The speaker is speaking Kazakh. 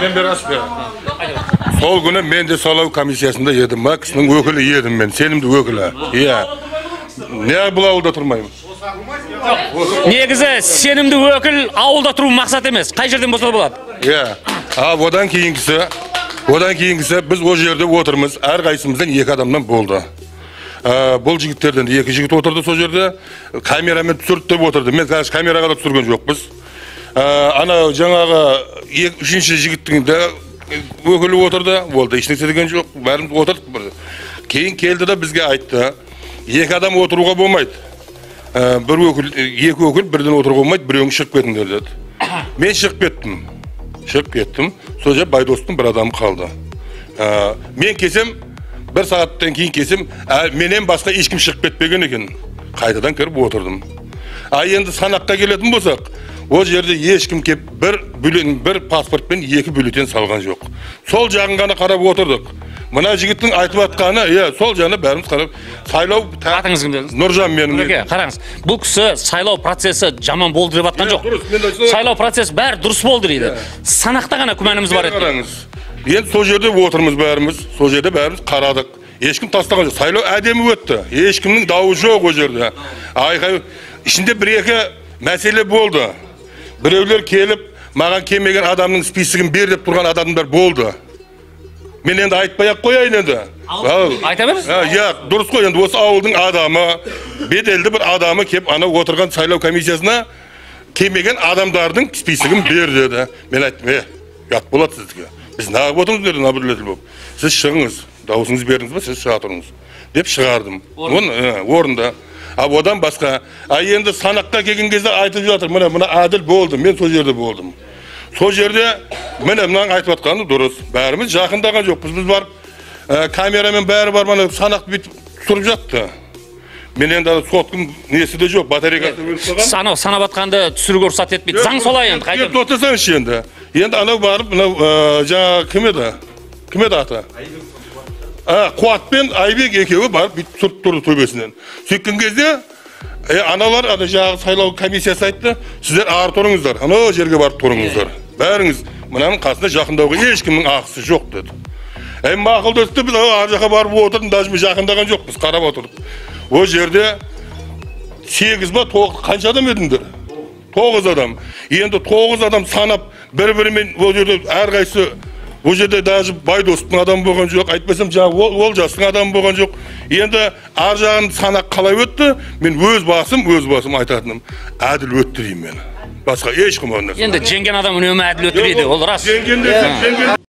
Ben biraz sol günü men de saylov komissiyasında yedim. Kısmın ökülü yedim ben. Senim de ökülü. Ya. Ne bu avulda turmayım? Negizi senimdi ökül avulda turup maksat emes. Kay жерден bolsa bolot. Ya. Odan keyingisi biz o yerde oturmuz. Her qaysimizdan 2 adamdan boldu. Bol jigitlerden 2 jigit oturdu so yerde. Kameramen түсіріп деп oturdu. Men karşı kameraga da түсірген жоқпыз. Ana жаңағы 3-ші жигиттің де ökülü oturdu. Boldu. Hiç нәрсе деген жоқ. Бәріміз отырдық бір. Кейін келді de bizge айтты. 2 adam oturuğa болмайды. Bir ökül, 2 ökül birden oturuğa болмайды. Bireуің шығып кетіңдер dedi. Men шығып кеттім. Soja Baydostun bir adam kaldı. Men kesem bir saatten keyin kesem menen başka hiç kim çıkıp ketpegen eken. Kaytadan kirip oturdum. Endi sanakka kelетін bolsak, o yerde hiç kim kep bir pasport bilen 2 bülten salgan yok. Sol jagын gana qarap oturduk. Mına jigittin aytıp atqаны, sol jagына bärimiz qarap saylov Atыңыз ким дедіңіз? Нұржан менің. Қараңыз. Бұл кісі сайлау процесі жаман болды деп атқан жоқ. Сайлау процесі бәрі дұрыс болды дейді. Санақта ғана күмәніміз бар еді. Қараңыз. Енді сол жерде отырмыз бәріміз. Сол жерде бәріміз қарадық. Ешкім тастаған жоқ. Сайлау әдемі өтті. Ешкімнің дауы жоқ о жерде. Айқай ішінде 1-2 мәселе болды. Біреулер келіп, маған келмеген адамның списогын бер деп тұрған адамдар болды. Мен енді айтпай-ақ қояйын енді. Айта беріңіз? Дұрыс қой, енді осы ауылдың адамы, беделді бір адамы кеп ана отырған сайлау комиссиясына келмеген адамдардың списогын бер деді. Мен айттым, ят болады сіздікі. Біз нағып отырмыз деді, набірлетіл болып. Сіз шығыңыз, дауысыңыз беріңіз ба, сіз шыға тұрыңыз. Деп шығардым. Орында. Одан басқа. Енді санаққа келген кезде айтып жатыр, мына әділ болды, мен сол жерде болдым. Сол жерде міне мынаң айтып атқаны дұрыс. Бәріміз жақындаған жоқпыз. Біз барып камерамен бәрі бар, мына санақ бүйтіп тұрып жатты. Мен енді соткым несі де жоқ, батарейкасы өліп қалған. Санап атқанды түсіруге рұқсат етпейді. Заң солай енді қайтып. Тоқтасаңызшы енді. Енді анау барып мынау жаңа кім еді? Кім еді аты? Қуат пен Айбек екеуі барып бүйтіп тұрып тұрды төбесінен. Сөйткен кезде аналар жаңағы сайлау комиссиясы айтты, сіздер ары тұрыңыздар, анау жерге барып тұрыңыздар. Бәріңіз мынаның қасында жақындауға ешкімнің ақысы жоқ деді. Мақұлдасты, біз ар жаққа барып отырдым, даже жақындаған жоқпыз, қарап отырдық. О жерде 8 ба 9 қанша адам едіңдер? 9 адам. Енді 9 адам санап бір-бірімен о жерде әрқайсысы o жерде даже Baydostun adam болған жоқ, айтпасам жаңағы Олжастың адам болған жоқ. Енді ар жағын санақ қалай өтті? Мен өз басым айтатыным, әділ өтті деймін мен. Басқа ешкім онда. Енді жеңген адам үнемі әділ өтті дейді, ол рас.